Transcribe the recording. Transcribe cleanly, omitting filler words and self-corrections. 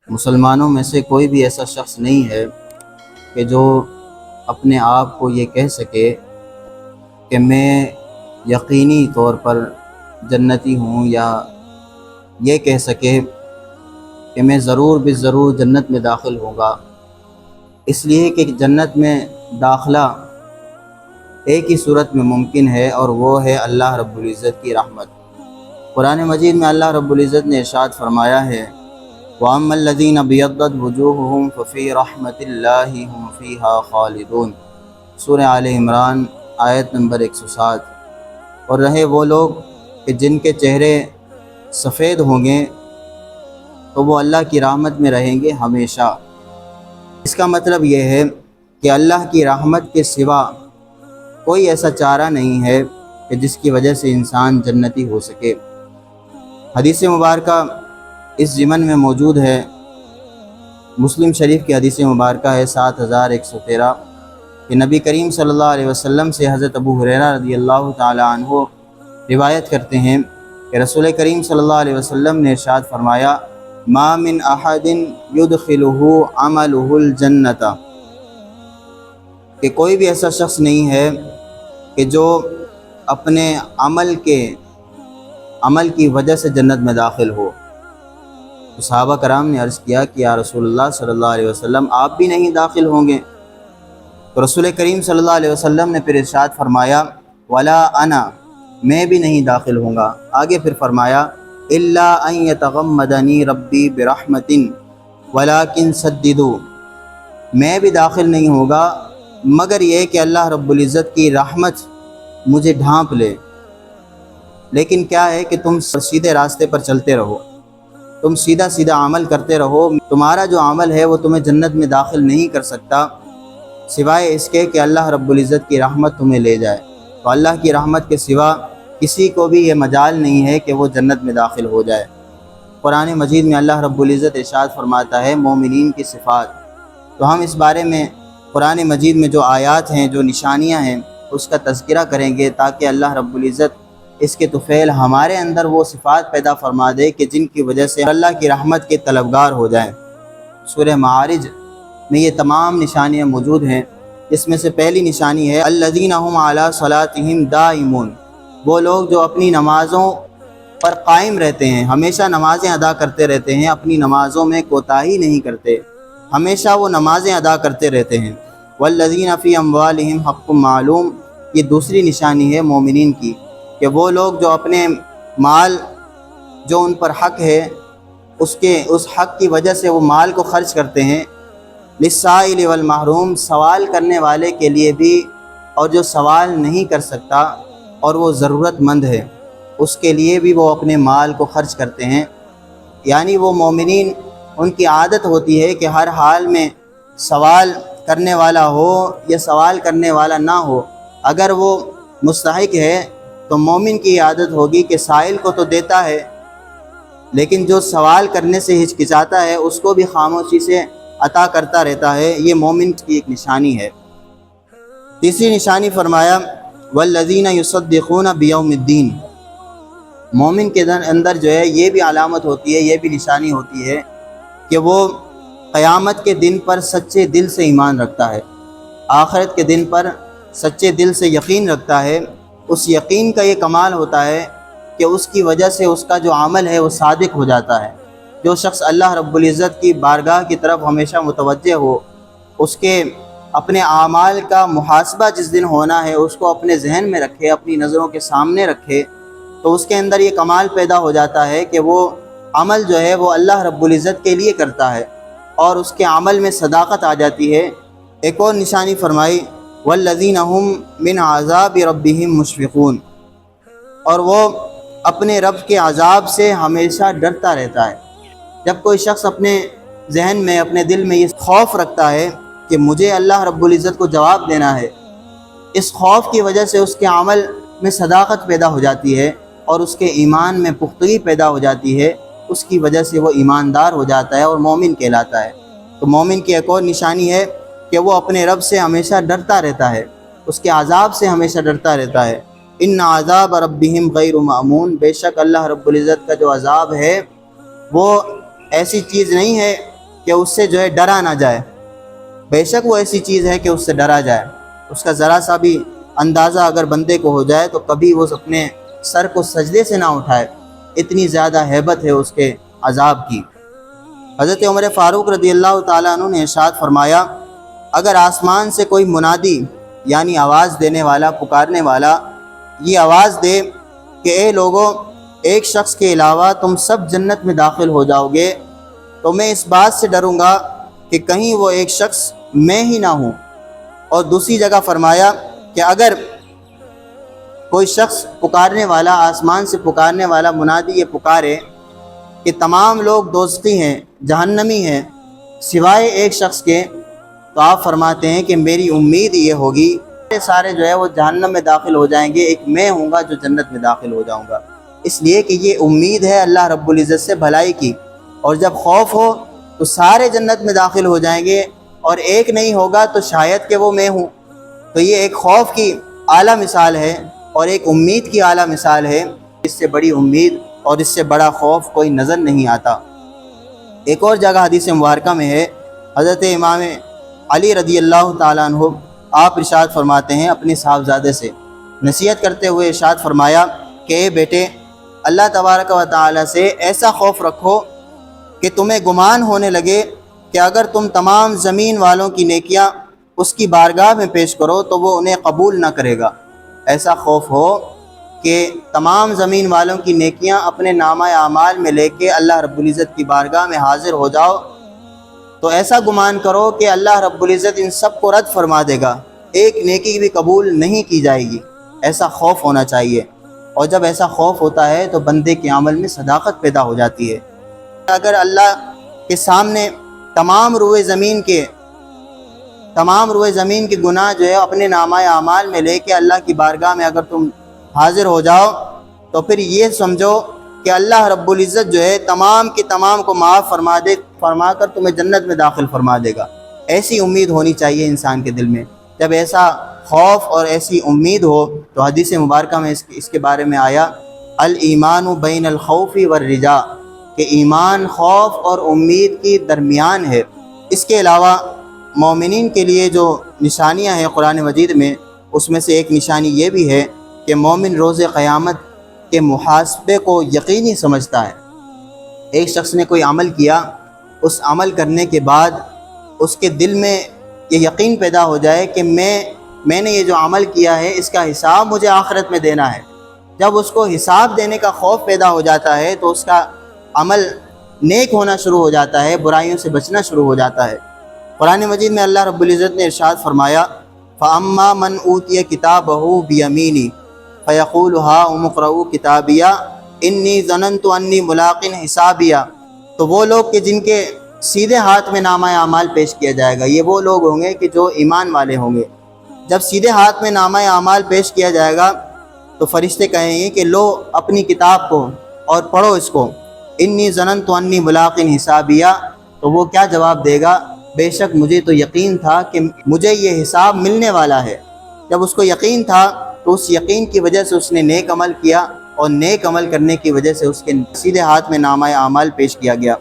مسلمانوں میں سے کوئی بھی ایسا شخص نہیں ہے کہ جو اپنے آپ کو یہ کہہ سکے کہ میں یقینی طور پر جنتی ہوں، یا یہ کہہ سکے کہ میں ضرور بالضرور جنت میں داخل ہوں گا، اس لیے کہ جنت میں داخلہ ایک ہی صورت میں ممکن ہے، اور وہ ہے اللہ رب العزت کی رحمت۔ قرآن مجید میں اللہ رب العزت نے ارشاد فرمایا ہے وَأَمَّا الَّذِينَ ابْيَضَّتْ وُجُوهُهُمْ فَفِي رَحْمَةِ اللَّهِ هُمْ فِيهَا خَالِدُونَ، سورہ آل عمران آیت نمبر 107۔ اور رہے وہ لوگ کہ جن کے چہرے سفید ہوں گے تو وہ اللہ کی رحمت میں رہیں گے ہمیشہ۔ اس کا مطلب یہ ہے کہ اللہ کی رحمت کے سوا کوئی ایسا چارہ نہیں ہے کہ جس کی وجہ سے انسان جنتی ہو سکے۔ حدیث مبارکہ اس ضمن میں موجود ہے، مسلم شریف کی حدیث مبارکہ ہے 7113، کہ نبی کریم صلی اللہ علیہ وسلم سے حضرت ابو ہریرہ رضی اللہ تعالی عنہ روایت کرتے ہیں کہ رسول کریم صلی اللہ علیہ وسلم نے ارشاد فرمایا ما من احد یدخلہ عملہ الجنۃ، کہ کوئی بھی ایسا شخص نہیں ہے کہ جو اپنے عمل کی وجہ سے جنت میں داخل ہو۔ تو صحابہ کرام نے عرض کیا کہ یا رسول اللہ صلی اللہ علیہ وسلم آپ بھی نہیں داخل ہوں گے؟ تو رسول کریم صلی اللہ علیہ وسلم نے پھر ارشاد فرمایا ولا انا، میں بھی نہیں داخل ہوں گا۔ آگے پھر فرمایا الا ان یتغمدنی ربی برحمت ولکن سددوا، میں بھی داخل نہیں ہوگا مگر یہ کہ اللہ رب العزت کی رحمت مجھے ڈھانپ لے، لیکن کیا ہے کہ تم سیدھے راستے پر چلتے رہو، تم سیدھا عمل کرتے رہو، تمہارا جو عمل ہے وہ تمہیں جنت میں داخل نہیں کر سکتا سوائے اس کے کہ اللہ رب العزت کی رحمت تمہیں لے جائے۔ تو اللہ کی رحمت کے سوا کسی کو بھی یہ مجال نہیں ہے کہ وہ جنت میں داخل ہو جائے۔ قرآن مجید میں اللہ رب العزت ارشاد فرماتا ہے مومنین کی صفات، تو ہم اس بارے میں قرآن مجید میں جو آیات ہیں، جو نشانیاں ہیں، اس کا تذکرہ کریں گے تاکہ اللہ رب العزت اس کے طفیل ہمارے اندر وہ صفات پیدا فرما دے کہ جن کی وجہ سے اللہ کی رحمت کے طلبگار ہو جائیں۔ سورہ معارج میں یہ تمام نشانیاں موجود ہیں۔ اس میں سے پہلی نشانی ہے الذین هم علی صلاتہم دائمون، وہ لوگ جو اپنی نمازوں پر قائم رہتے ہیں، ہمیشہ نمازیں ادا کرتے رہتے ہیں، اپنی نمازوں میں کوتاہی نہیں کرتے، ہمیشہ وہ نمازیں ادا کرتے رہتے ہیں۔ والذین فی اموالہم حق معلوم، یہ دوسری نشانی ہے مومنین کی، کہ وہ لوگ جو اپنے مال جو ان پر حق ہے اس حق کی وجہ سے وہ مال کو خرچ کرتے ہیں، للسائل والمحروم، سوال کرنے والے کے لیے بھی اور جو سوال نہیں کر سکتا اور وہ ضرورت مند ہے اس کے لیے بھی وہ اپنے مال کو خرچ کرتے ہیں۔ یعنی وہ مومنین ان کی عادت ہوتی ہے کہ ہر حال میں سوال کرنے والا ہو یا سوال کرنے والا نہ ہو، اگر وہ مستحق ہے تو مومن کی عادت ہوگی کہ سائل کو تو دیتا ہے لیکن جو سوال کرنے سے ہچکچاتا ہے اس کو بھی خاموشی سے عطا کرتا رہتا ہے۔ یہ مومن کی ایک نشانی ہے۔ تیسری نشانی فرمایا والذین یصدقون بیوم الدین، مومن کے اندر جو ہے یہ بھی علامت ہوتی ہے، یہ بھی نشانی ہوتی ہے کہ وہ قیامت کے دن پر سچے دل سے ایمان رکھتا ہے، آخرت کے دن پر سچے دل سے یقین رکھتا ہے۔ اس یقین کا یہ کمال ہوتا ہے کہ اس کی وجہ سے اس کا جو عمل ہے وہ صادق ہو جاتا ہے۔ جو شخص اللہ رب العزت کی بارگاہ کی طرف ہمیشہ متوجہ ہو، اس کے اپنے اعمال کا محاسبہ جس دن ہونا ہے اس کو اپنے ذہن میں رکھے، اپنی نظروں کے سامنے رکھے، تو اس کے اندر یہ کمال پیدا ہو جاتا ہے کہ وہ عمل جو ہے وہ اللہ رب العزت کے لیے کرتا ہے اور اس کے عمل میں صداقت آ جاتی ہے۔ ایک اور نشانی فرمائی والذین هم من عذاب ربهم مشفقون، اور وہ اپنے رب کے عذاب سے ہمیشہ ڈرتا رہتا ہے۔ جب کوئی شخص اپنے ذہن میں، اپنے دل میں یہ خوف رکھتا ہے کہ مجھے اللہ رب العزت کو جواب دینا ہے، اس خوف کی وجہ سے اس کے عمل میں صداقت پیدا ہو جاتی ہے اور اس کے ایمان میں پختگی پیدا ہو جاتی ہے، اس کی وجہ سے وہ ایماندار ہو جاتا ہے اور مومن کہلاتا ہے۔ تو مومن کی ایک اور نشانی ہے کہ وہ اپنے رب سے ہمیشہ ڈرتا رہتا ہے، اس کے عذاب سے ہمیشہ ڈرتا رہتا ہے۔ ان عذاب ربہم غیر مأمون، بے شک اللہ رب العزت کا جو عذاب ہے وہ ایسی چیز نہیں ہے کہ اس سے جو ہے ڈرا نہ جائے۔ بے شک وہ ایسی چیز ہے کہ اس سے ڈرا جائے، اس کا ذرا سا بھی اندازہ اگر بندے کو ہو جائے تو کبھی وہ اپنے سر کو سجدے سے نہ اٹھائے، اتنی زیادہ ہیبت ہے اس کے عذاب کی۔ حضرت عمر فاروق رضی اللہ تعالیٰ عنہ نے ارشاد فرمایا، اگر آسمان سے کوئی منادی یعنی آواز دینے والا، پکارنے والا یہ آواز دے کہ اے لوگوں، ایک شخص کے علاوہ تم سب جنت میں داخل ہو جاؤ گے، تو میں اس بات سے ڈروں گا کہ کہیں وہ ایک شخص میں ہی نہ ہوں۔ اور دوسری جگہ فرمایا کہ اگر کوئی شخص پکارنے والا، آسمان سے پکارنے والا منادی یہ پکارے کہ تمام لوگ دوزخی ہیں، جہنمی ہیں سوائے ایک شخص کے، تو آپ فرماتے ہیں کہ میری امید یہ ہوگی سارے جو ہے وہ جہنم میں داخل ہو جائیں گے، ایک میں ہوں گا جو جنت میں داخل ہو جاؤں گا۔ اس لیے کہ یہ امید ہے اللہ رب العزت سے بھلائی کی، اور جب خوف ہو تو سارے جنت میں داخل ہو جائیں گے، اور ایک نہیں ہوگا تو شاید کہ وہ میں ہوں۔ تو یہ ایک خوف کی اعلیٰ مثال ہے اور ایک امید کی اعلیٰ مثال ہے، اس سے بڑی امید اور اس سے بڑا خوف کوئی نظر نہیں آتا۔ ایک اور جگہ حدیث مبارکہ میں ہے، حضرت امام علی رضی اللہ تعالیٰ عنہ آپ ارشاد فرماتے ہیں اپنے صاحبزادے سے نصیحت کرتے ہوئے ارشاد فرمایا کہ اے بیٹے، اللہ تبارک و تعالیٰ سے ایسا خوف رکھو کہ تمہیں گمان ہونے لگے کہ اگر تم تمام زمین والوں کی نیکیاں اس کی بارگاہ میں پیش کرو تو وہ انہیں قبول نہ کرے گا۔ ایسا خوف ہو کہ تمام زمین والوں کی نیکیاں اپنے نامہ اعمال میں لے کے اللہ رب العزت کی بارگاہ میں حاضر ہو جاؤ تو ایسا گمان کرو کہ اللہ رب العزت ان سب کو رد فرما دے گا، ایک نیکی بھی قبول نہیں کی جائے گی۔ ایسا خوف ہونا چاہیے، اور جب ایسا خوف ہوتا ہے تو بندے کے عمل میں صداقت پیدا ہو جاتی ہے۔ اگر اللہ کے سامنے تمام روئے زمین کے گناہ جو ہے اپنے نامہ اعمال میں لے کے اللہ کی بارگاہ میں اگر تم حاضر ہو جاؤ تو پھر یہ سمجھو کہ اللہ رب العزت جو ہے تمام کے تمام کو معاف فرما کر تمہیں جنت میں داخل فرما دے گا۔ ایسی امید ہونی چاہیے انسان کے دل میں۔ جب ایسا خوف اور ایسی امید ہو تو حدیث مبارکہ میں اس کے بارے میں آیا، الایمان بین الخوف والرجاء، کہ ایمان خوف اور امید کی درمیان ہے۔ اس کے علاوہ مومنین کے لیے جو نشانیاں ہیں قرآن مجید میں، اس میں سے ایک نشانی یہ بھی ہے کہ مومن روز قیامت کے محاسبے کو یقینی سمجھتا ہے۔ ایک شخص نے کوئی عمل کیا، اس عمل کرنے کے بعد اس کے دل میں یہ یقین پیدا ہو جائے کہ میں نے یہ جو عمل کیا ہے اس کا حساب مجھے آخرت میں دینا ہے۔ جب اس کو حساب دینے کا خوف پیدا ہو جاتا ہے تو اس کا عمل نیک ہونا شروع ہو جاتا ہے، برائیوں سے بچنا شروع ہو جاتا ہے۔ قرآن مجید میں اللہ رب العزت نے ارشاد فرمایا، فَأَمَّا مَنْ أُوتِيَ كِتَابَهُ بِيَمِينِهِ فَيَقُولُ هَاؤُمُ اقْرَءُوا كِتَابِيَهْ إِنِّي ظَنَنْتُ أَنِّي مُلَاقٍ حِسَابِيَهْ، تو وہ لوگ کہ جن کے سیدھے ہاتھ میں نامہ اعمال پیش کیا جائے گا، یہ وہ لوگ ہوں گے کہ جو ایمان والے ہوں گے۔ جب سیدھے ہاتھ میں نامہ اعمال پیش کیا جائے گا تو فرشتے کہیں گے کہ لو اپنی کتاب کو اور پڑھو اس کو، انی ظننت انی ملاق حسابیہ، تو وہ کیا جواب دے گا؟ بے شک مجھے تو یقین تھا کہ مجھے یہ حساب ملنے والا ہے۔ جب اس کو یقین تھا تو اس یقین کی وجہ سے اس نے نیک عمل کیا، اور نیک عمل کرنے کی وجہ سے اس کے سیدھے ہاتھ میں نامہ اعمال پیش کیا گیا۔